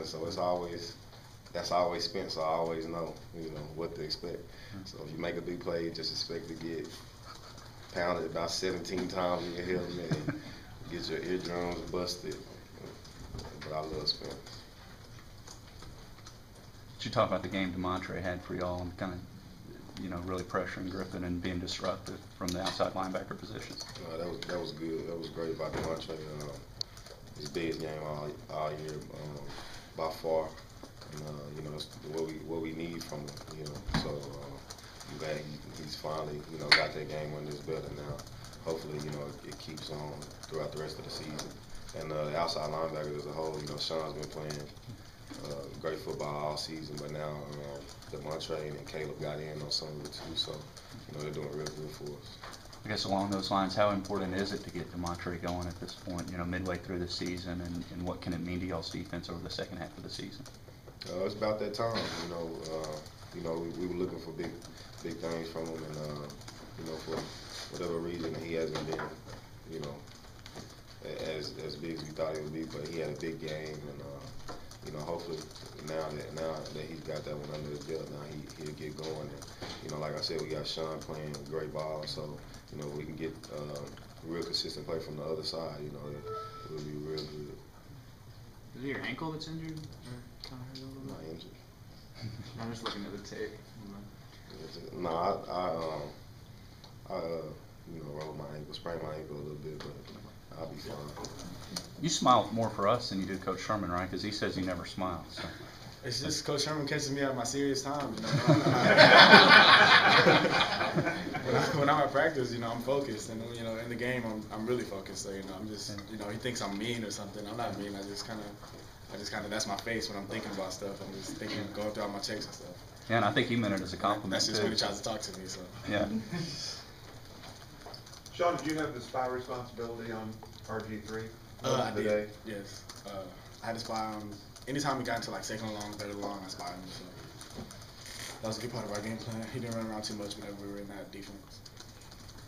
feeling. So it's always that's always spent. So I always know what to expect. So if you make a big play, just expect to get pounded about 17 times in your helmet and get your eardrums busted. But I love Spence. Did you talk about the game DeMontre had for y'all and kind of, really pressuring Griffin and being disruptive from the outside linebacker positions? That was good. That was great by DeMontre. His biggest game all year by far. And, it's what we need from him. So I'm glad he's finally got that game under his belt, and now hopefully it keeps on throughout the rest of the season. And the outside linebackers as a whole, Sean's been playing great football all season, but now DeMontre and Caleb got in on some of it too, so they're doing real good for us. I guess along those lines, how important is it to get DeMontre going at this point, midway through the season, and what can it mean to y'all's defense over the second half of the season? It's about that time, we were looking for big things from him, and for whatever reason he hasn't been, as big as we thought he would be, but he had a big game, and hopefully now that he's got that one under his belt, now he'll get going. And like I said, we got Sean playing great ball, so we can get real consistent play from the other side. It will be real good. Is it your ankle that's injured, or kind of hurt a little bit? Not injured. I'm just looking at the tape. No, I rolled my ankle, sprained my ankle a little bit, but I'll be fine. You smile more for us than you do Coach Sherman, right? Because he says he never smiles. So. It's just Coach Sherman catches me at my serious times. When I'm at practice, I'm focused, and in the game, I'm really focused. So I'm just, he thinks I'm mean or something. I'm not mean. I just kind of that's my face when I'm thinking about stuff. I'm just thinking, going through all my checks and stuff. Yeah, and I think he meant it as a compliment. That's just when he tries to talk to me. So yeah. Sean, did you have the spy responsibility on RG3 I today? did. Yes. I had to spy on. Anytime we got into like second and long, third and long, I spied him. So that was a good part of our game plan. He didn't run around too much whenever we were in that defense.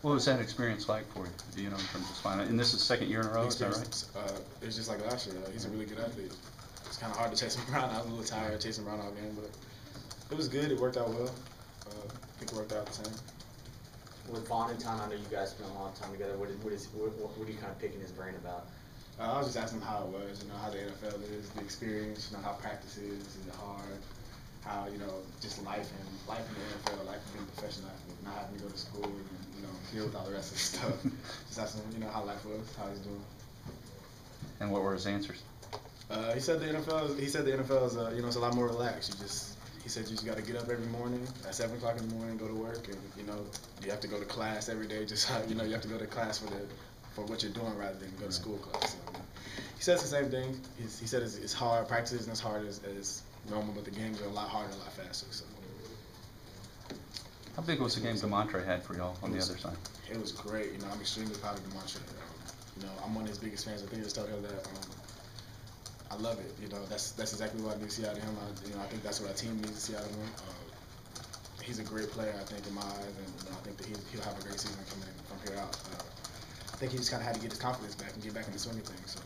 What was that experience like for you? In terms of spying? And this is the second year in a row, is that right? It was just like last year. He's a really good athlete. It's kind of hard to chase him around. I was a little tired chasing him around all game, but it was good. It worked out well. I think it worked out the same. With Vaughn in town, I know you guys spent a long time together. What are you kind of picking his brain about? I was just asking him how it was, how the NFL is, the experience, how practice is it hard, how, just life in the NFL, life being a professional athlete, not having to go to school and, deal with all the rest of the stuff. Just asking him, how life was, how he's doing. And what were his answers? He said the NFL is, it's a lot more relaxed. He said you just got to get up every morning at 7 o'clock in the morning, go to work, and, you have to go to class every day, just how, you have to go to class for what you're doing rather than go to school class. So, he says the same thing. He said it's hard, practice isn't as hard as normal, but the games are a lot harder, a lot faster. So. How big was the game DeMontre had for y'all on the other side? It was great. I'm extremely proud of DeMontre. I'm one of his biggest fans. I think I just told him that I love it. That's exactly what I need to see out of him. I think that's what our team needs to see out of him. He's a great player, I think, in my eyes, and I think that he'll have a great season coming from here out. I think he just kind of had to get his confidence back and get back in the swing of things. So,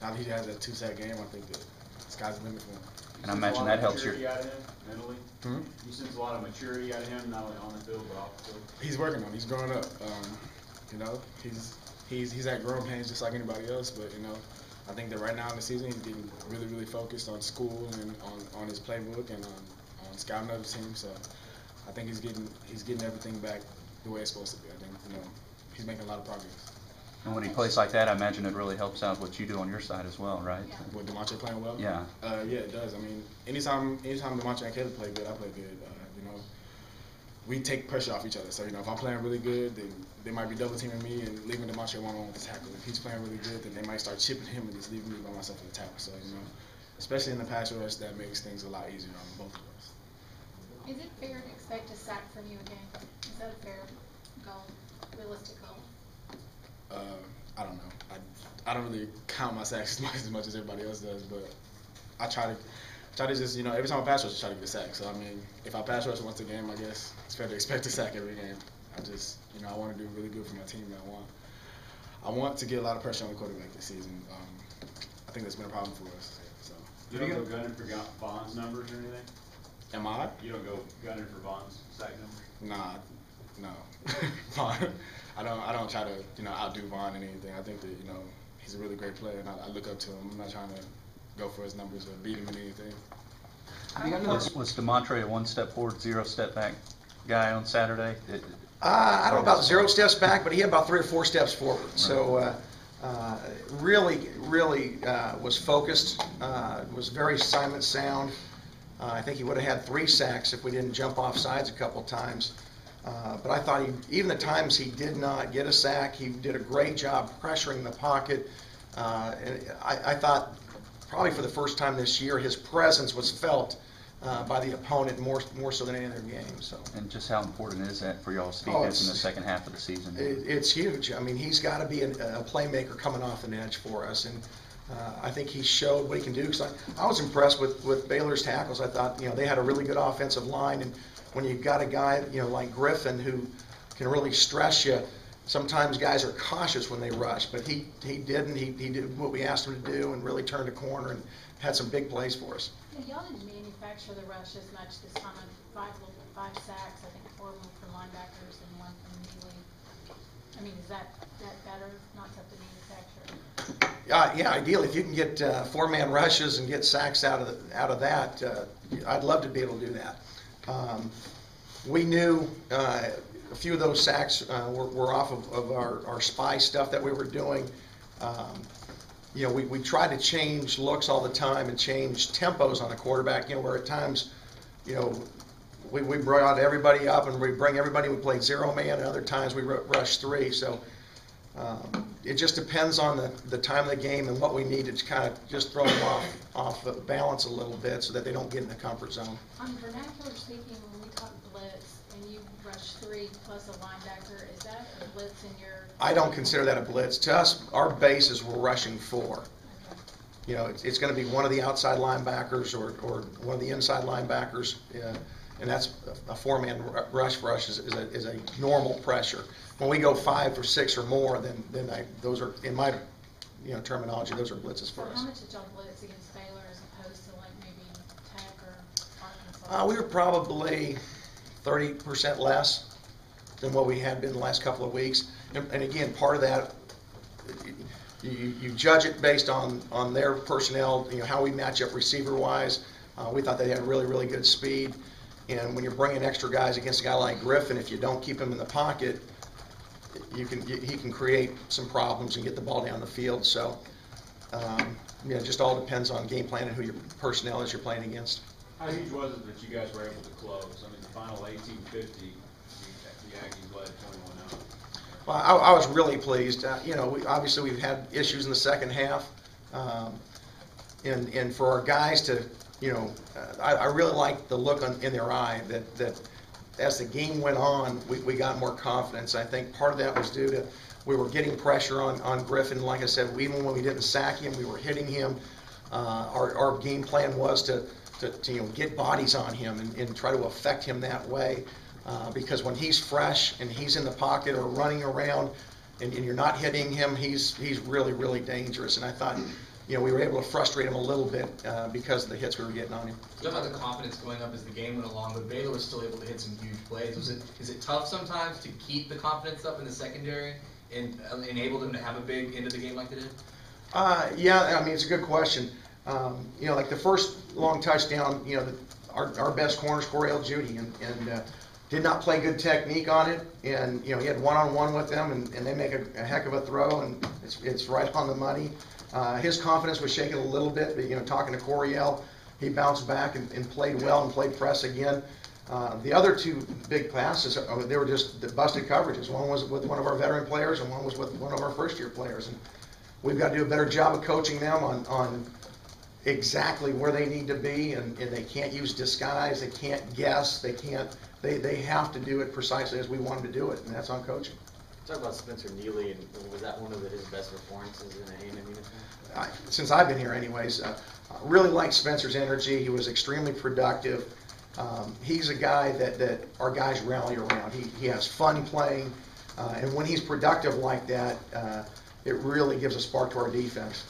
now that he has that 2-sack game, I think that the sky's the limit for him. And I imagine that helps your. Out of him mentally. You sense a lot of maturity out of him, not only on the field but off the field. He's working on it. He's growing up. He's at growing pains just like anybody else. But I think that right now in the season, he's getting really, really focused on school and on his playbook and on scouting other teams. So I think he's getting everything back the way it's supposed to be. I think he's making a lot of progress. And when he plays like that, I imagine it really helps out what you do on your side as well, right? Yeah. With DeMontre playing well? Yeah. Yeah, it does. I mean, anytime DeMontre and Caleb play good, I play good. We take pressure off each other. So, if I'm playing really good, then they might be double teaming me and leaving DeMontre one-on-one with the tackle. If he's playing really good, then they might start chipping him and just leaving me by myself with the tackle. So, especially in the pass rush, that makes things a lot easier on both of us. Is it fair to expect a sack from you again? Is that a fair goal, realistic goal? I don't know. I don't really count my sacks as much as everybody else does, but I try to just, every time I pass rush, I try to get a sack. So, if I pass rush once a game, I guess it's fair to expect a sack every game. I just, I want to do really good for my team. I want to get a lot of pressure on the quarterback this season. I think that's been a problem for us. So, You don't go gunning for Bond's numbers or anything? Am I? You don't go gunning for Bond's sack numbers? No. Vaughn, I don't try to, outdo Vaughn in anything. I think that, he's a really great player, and I look up to him. I'm not trying to go for his numbers or beat him in anything. Was DeMontre a one-step forward, zero-step back guy on Saturday? I don't know about 0 steps back, but he had about 3 or 4 steps forward. Right. So really was focused, was very assignment sound. I think he would have had 3 sacks if we didn't jump off sides a couple times. But I thought even the times he did not get a sack, he did a great job pressuring the pocket. And I thought probably for the first time this year, his presence was felt by the opponent more so than any other game. So. And just how important is that for y'all's defense in the second half of the season? It's huge. I mean, he's got to be a playmaker coming off an edge for us, and I think he showed what he can do. Because I was impressed with Baylor's tackles. I thought they had a really good offensive line, and when you've got a guy like Griffin who can really stress you, sometimes guys are cautious when they rush, but he didn't. He did what we asked him to do and really turned a corner and had some big plays for us. Yeah, y'all didn't manufacture the rush as much this time. 5 sacks, I think 4 of them for linebackers and 1 from Neely. I mean, is that better? Not tough to manufacture. Yeah, ideally, if you can get 4-man rushes and get sacks out of that, I'd love to be able to do that. We knew a few of those sacks were off of our spy stuff that we were doing. We try to change looks all the time and change tempos on a quarterback, where at times, we brought everybody up and we bring everybody, we played 0-man, and other times we rush 3. So it just depends on the time of the game and what we need to kind of just throw them off balance a little bit so that they don't get in the comfort zone. On vernacular speaking, when we talk blitz and you rush 3 plus a linebacker, is that a blitz in your... I don't consider that a blitz. To us, our base is we're rushing 4. Okay. It's going to be one of the outside linebackers or one of the inside linebackers, and that's a 4-man rush for us is a normal pressure. When we go 5 or 6 or more, then those are, in my terminology, those are blitzes for us. How much did y'all blitz against Baylor as opposed to maybe Tech or Arkansas? We were probably 30% less than what we had been the last couple of weeks. And again, part of that, you judge it based on their personnel, how we match up receiver-wise. We thought they had really, really good speed. And when you're bringing extra guys against a guy like Griffin, if you don't keep him in the pocket, he can create some problems and get the ball down the field. So, it just all depends on game plan and who your personnel is you're playing against. How huge was it that you guys were able to close? I mean, the final 18-50, the Aggies led 21-0. Well, I was really pleased. Obviously we've had issues in the second half, and for our guys to, I really liked the look in their eye that as the game went on, we got more confidence. I think part of that was due to we were getting pressure on Griffin. Like I said, even when we didn't sack him, we were hitting him. Our game plan was to get bodies on him and try to affect him that way. Because when he's fresh and he's in the pocket or running around and you're not hitting him, he's really, really dangerous. And I thought, we were able to frustrate him a little bit because of the hits we were getting on him. You talk about the confidence going up as the game went along, but Baylor was still able to hit some huge plays. Is it tough sometimes to keep the confidence up in the secondary and enable them to have a big end of the game like they did? Yeah, I mean, it's a good question. Like the first long touchdown, our best corner is Corey Judy, and did not play good technique on it, and he had one-on-one with them, and they make a heck of a throw, and it's right on the money. His confidence was shaken a little bit, but talking to Coriel, he bounced back and played well and played press again. The other 2 big passes, they were just the busted coverages. One was with one of our veteran players, and one was with one of our first-year players. And we've got to do a better job of coaching them on exactly where they need to be, and they can't use disguise, they can't guess, they have to do it precisely as we want them to do it, and that's on coaching. Talk about Spencer Neely, and was that one of his best performances in an A&M uniform? Since I've been here anyways, really liked Spencer's energy. He was extremely productive. He's a guy that our guys rally around. He has fun playing, and when he's productive like that, it really gives a spark to our defense.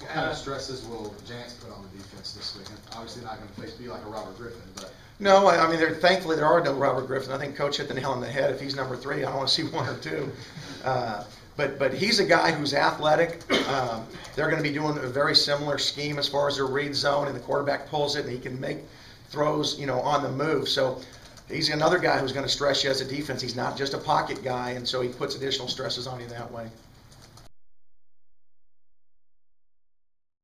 What kind of stresses will Jance put on the defense this weekend? Obviously not going to be like a Robert Griffin, but. No, I mean, thankfully there are no Robert Griffin. I think Coach hit the nail on the head. If he's number 3, I don't want to see 1 or 2. But he's a guy who's athletic. They're going to be doing a very similar scheme as far as their read zone, and the quarterback pulls it, and he can make throws, on the move. So he's another guy who's going to stress you as a defense. He's not just a pocket guy, and so he puts additional stresses on you that way.